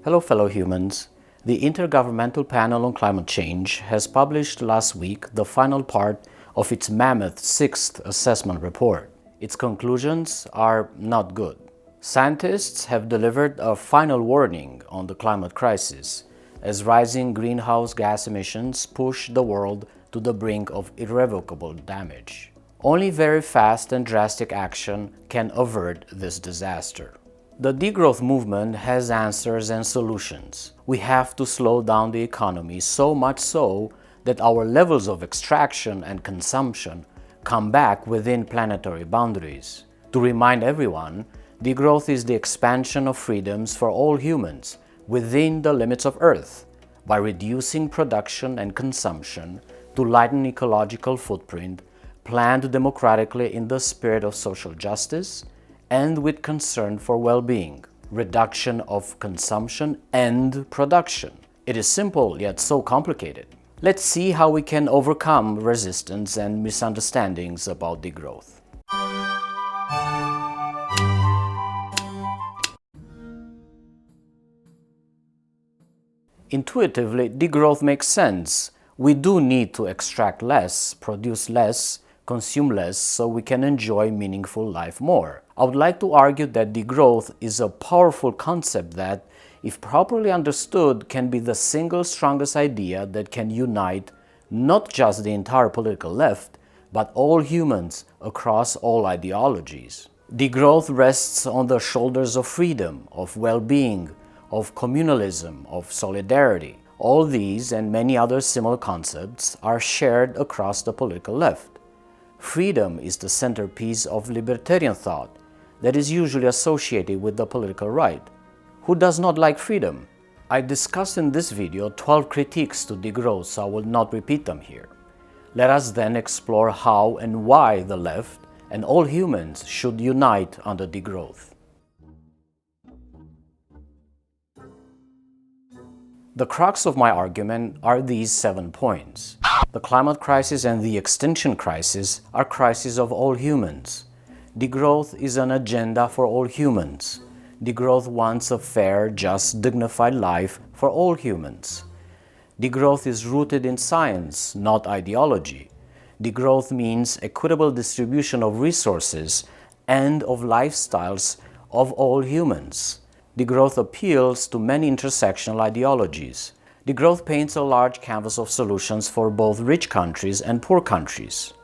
Hello, fellow humans. The Intergovernmental Panel on Climate Change has published last week the final part of its mammoth sixth assessment report. Its conclusions are not good. Scientists have delivered a final warning on the climate crisis, as rising greenhouse gas emissions push the world to the brink of irrevocable damage. Only very fast and drastic action can avert this disaster. The degrowth movement has answers and solutions. We have to slow down the economy, so much so that our levels of extraction and consumption come back within planetary boundaries. To remind everyone, degrowth is the expansion of freedoms for all humans within the limits of Earth by reducing production and consumption to lighten ecological footprint, planned democratically in the spirit of social justice and with concern for well-being, reduction of consumption and production. It is simple yet so complicated. Let's see how we can overcome resistance and misunderstandings about degrowth. Intuitively, degrowth makes sense. We do need to extract less, produce less, consume less so we can enjoy meaningful life more. I would like to argue that degrowth is a powerful concept that, if properly understood, can be the single strongest idea that can unite not just the entire political left, but all humans across all ideologies. Degrowth rests on the shoulders of freedom, of well-being, of communalism, of solidarity. All these and many other similar concepts are shared across the political left. Freedom is the centerpiece of libertarian thought that is usually associated with the political right. Who does not like freedom? I discussed in this video 12 critiques to degrowth, so I will not repeat them here. Let us then explore how and why the left and all humans should unite under degrowth. The crux of my argument are these 7 points. The climate crisis and the extinction crisis are crises of all humans. Degrowth is an agenda for all humans. Degrowth wants a fair, just, dignified life for all humans. Degrowth is rooted in science, not ideology. Degrowth means equitable distribution of resources and of lifestyles of all humans. Degrowth appeals to many intersectional ideologies. Degrowth paints a large canvas of solutions for both rich countries and poor countries.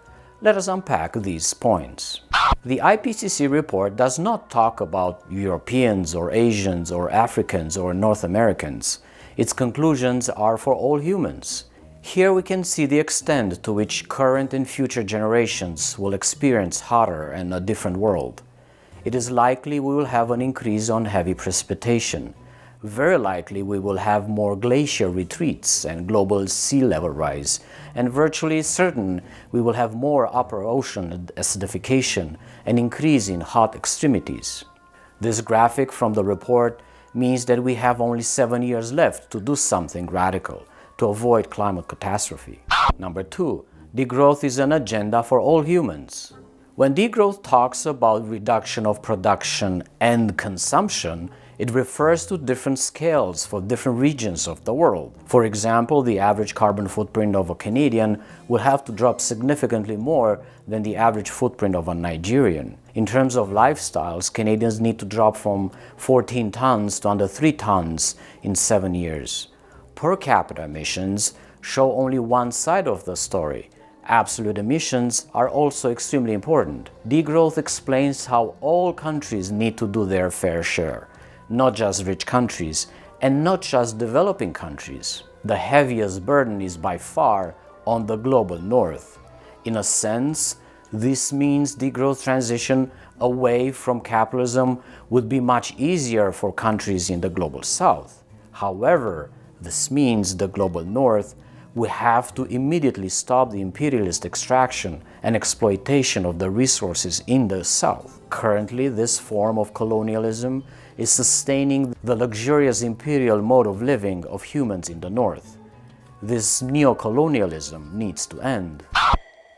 Let us unpack these points. The IPCC report does not talk about Europeans or Asians or Africans or North Americans. Its conclusions are for all humans. Here we can see the extent to which current and future generations will experience hotter and a different world. It is likely we will have an increase on heavy precipitation. Very likely we will have more glacier retreats and global sea level rise, and virtually certain we will have more upper ocean acidification and increase in hot extremities. This graphic from the report means that we have only 7 years left to do something radical to avoid climate catastrophe. Number 2, degrowth is an agenda for all humans. When degrowth talks about reduction of production and consumption, it refers to different scales for different regions of the world. For example, the average carbon footprint of a Canadian will have to drop significantly more than the average footprint of a Nigerian. In terms of lifestyles, Canadians need to drop from 14 tons to under 3 tons in 7 years. Per capita emissions show only one side of the story. Absolute emissions are also extremely important. Degrowth explains how all countries need to do their fair share, not just rich countries and not just developing countries. The heaviest burden is by far on the global north. In a sense, this means degrowth transition away from capitalism would be much easier for countries in the global south. However, this means the global north we have to immediately stop the imperialist extraction and exploitation of the resources in the South. Currently, this form of colonialism is sustaining the luxurious imperial mode of living of humans in the North. This neocolonialism needs to end.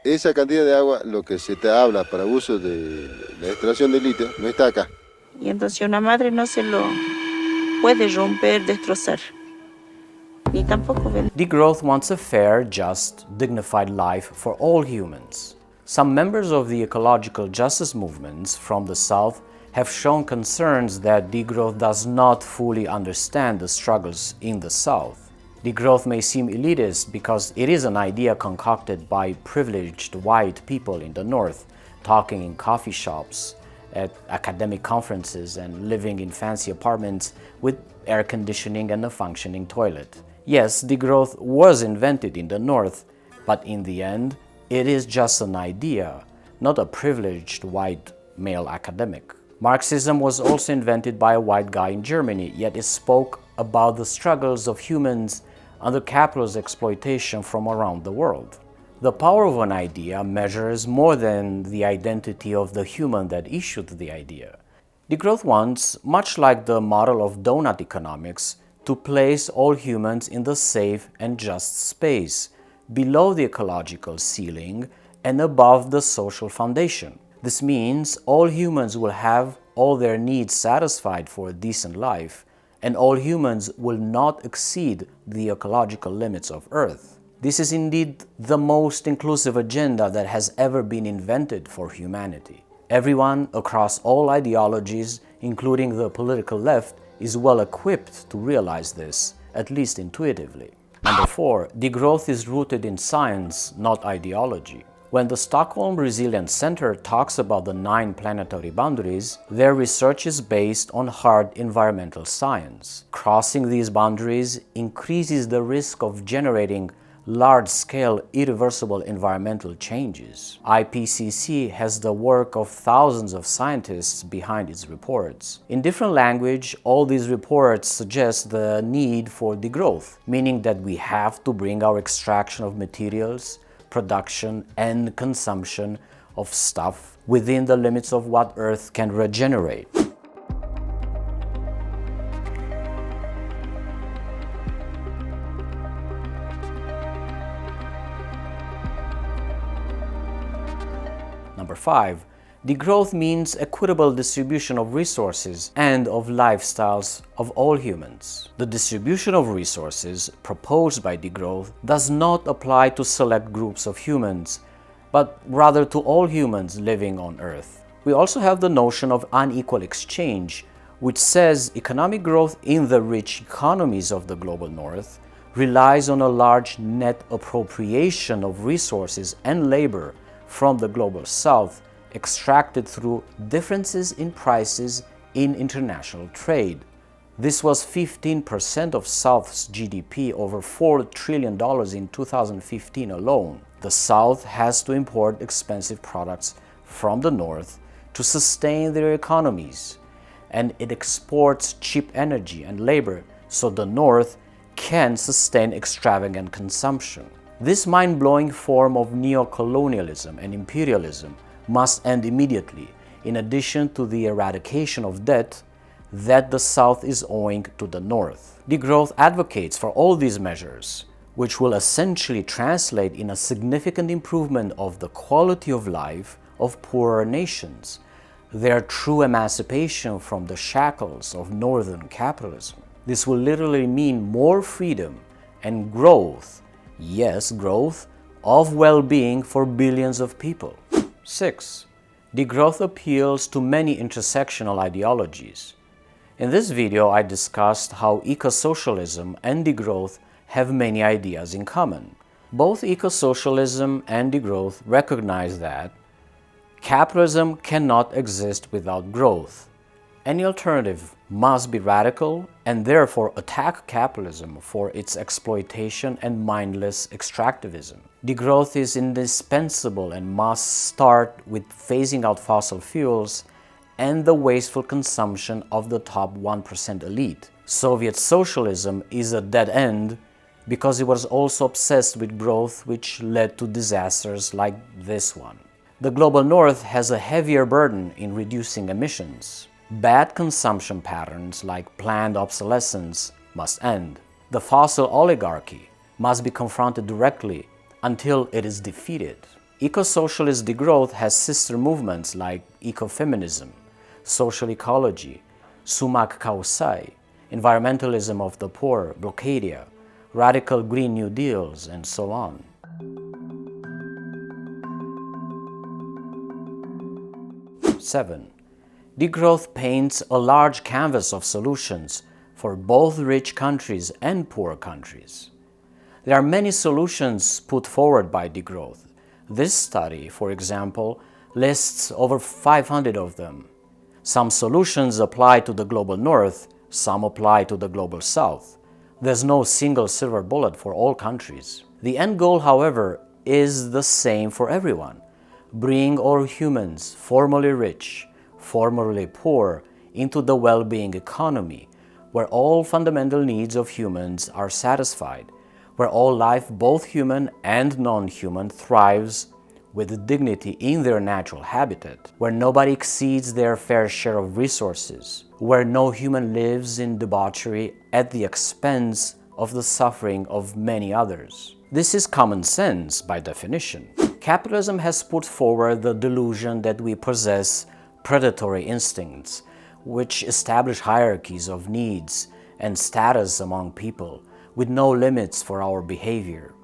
Esa cantidad de agua, lo que se te habla para uso de la extracción de litio, no está acá. Y entonces una madre no se lo puede romper, destrozar. Ni tampoco ven. Degrowth wants a fair, just, dignified life for all humans. Some members of the ecological justice movements from the South have shown concerns that degrowth does not fully understand the struggles in the South. Degrowth may seem elitist because it is an idea concocted by privileged white people in the North, talking in coffee shops, at academic conferences, and living in fancy apartments with air conditioning and a functioning toilet. Yes, degrowth was invented in the North, but in the end, it is just an idea, not a privileged white male academic. Marxism was also invented by a white guy in Germany, yet it spoke about the struggles of humans under capitalist exploitation from around the world. The power of an idea measures more than the identity of the human that issued the idea. Degrowth wants, much like the model of donut economics, to place all humans in the safe and just space, below the ecological ceiling and above the social foundation. This means all humans will have all their needs satisfied for a decent life, and all humans will not exceed the ecological limits of Earth. This is indeed the most inclusive agenda that has ever been invented for humanity. Everyone across all ideologies, including the political left, is well equipped to realize this, at least intuitively. Number 4. Degrowth is rooted in science, not ideology. When the Stockholm Resilience Center talks about the 9 planetary boundaries, their research is based on hard environmental science. Crossing these boundaries increases the risk of generating large-scale, irreversible environmental changes. IPCC has the work of thousands of scientists behind its reports. In different language, all these reports suggest the need for degrowth, meaning that we have to bring our extraction of materials, production, and consumption of stuff within the limits of what Earth can regenerate. Number 5. Degrowth means equitable distribution of resources and of lifestyles of all humans. The distribution of resources proposed by degrowth does not apply to select groups of humans, but rather to all humans living on Earth. We also have the notion of unequal exchange, which says economic growth in the rich economies of the global North relies on a large net appropriation of resources and labor from the global South, extracted through differences in prices in international trade. This was 15% of South's GDP, over $4 trillion in 2015 alone. The South has to import expensive products from the North to sustain their economies, and it exports cheap energy and labor so the North can sustain extravagant consumption. This mind-blowing form of neo-colonialism and imperialism must end immediately, in addition to the eradication of debt that the South is owing to the North. Degrowth advocates for all these measures, which will essentially translate in a significant improvement of the quality of life of poorer nations, their true emancipation from the shackles of Northern capitalism. This will literally mean more freedom and growth, yes, growth, of well-being for billions of people. 6. Degrowth appeals to many intersectional ideologies. In this video, I discussed how ecosocialism and degrowth have many ideas in common. Both ecosocialism and degrowth recognize that capitalism cannot exist without growth. Any alternative must be radical and therefore attack capitalism for its exploitation and mindless extractivism. Degrowth is indispensable and must start with phasing out fossil fuels and the wasteful consumption of the top 1% elite. Soviet socialism is a dead end because it was also obsessed with growth, which led to disasters like this one. The global North has a heavier burden in reducing emissions. Bad consumption patterns like planned obsolescence must end. The fossil oligarchy must be confronted directly until it is defeated. Eco-socialist degrowth has sister movements like ecofeminism, social ecology, sumak kausai, environmentalism of the poor, blockadia, radical Green New Deals, and so on. 7. Degrowth paints a large canvas of solutions for both rich countries and poor countries. There are many solutions put forward by degrowth. This study, for example, lists over 500 of them. Some solutions apply to the global north, some apply to the global south. There's no single silver bullet for all countries. The end goal, however, is the same for everyone. Bring all humans, formerly rich, formerly poor, into the well-being economy, where all fundamental needs of humans are satisfied, where all life, both human and non-human, thrives with dignity in their natural habitat, where nobody exceeds their fair share of resources, where no human lives in debauchery at the expense of the suffering of many others. This is common sense by definition. Capitalism has put forward the delusion that we possess predatory instincts, which establish hierarchies of needs and status among people, with no limits for our behavior.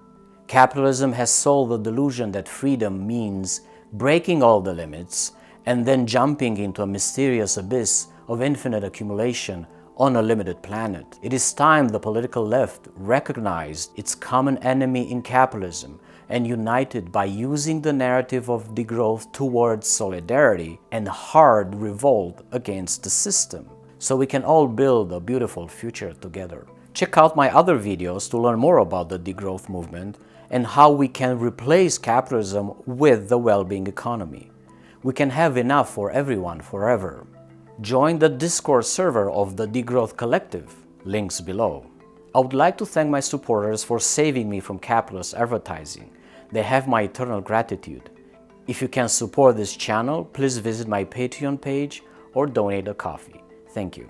Capitalism has sold the delusion that freedom means breaking all the limits and then jumping into a mysterious abyss of infinite accumulation on a limited planet. It is time the political left recognized its common enemy in capitalism and united by using the narrative of degrowth towards solidarity and hard revolt against the system, so we can all build a beautiful future together. Check out my other videos to learn more about the degrowth movement and how we can replace capitalism with the well-being economy. We can have enough for everyone forever. Join the Discord server of the Degrowth Collective, links below. I would like to thank my supporters for saving me from capitalist advertising. They have my eternal gratitude. If you can support this channel, please visit my Patreon page or donate a coffee. Thank you.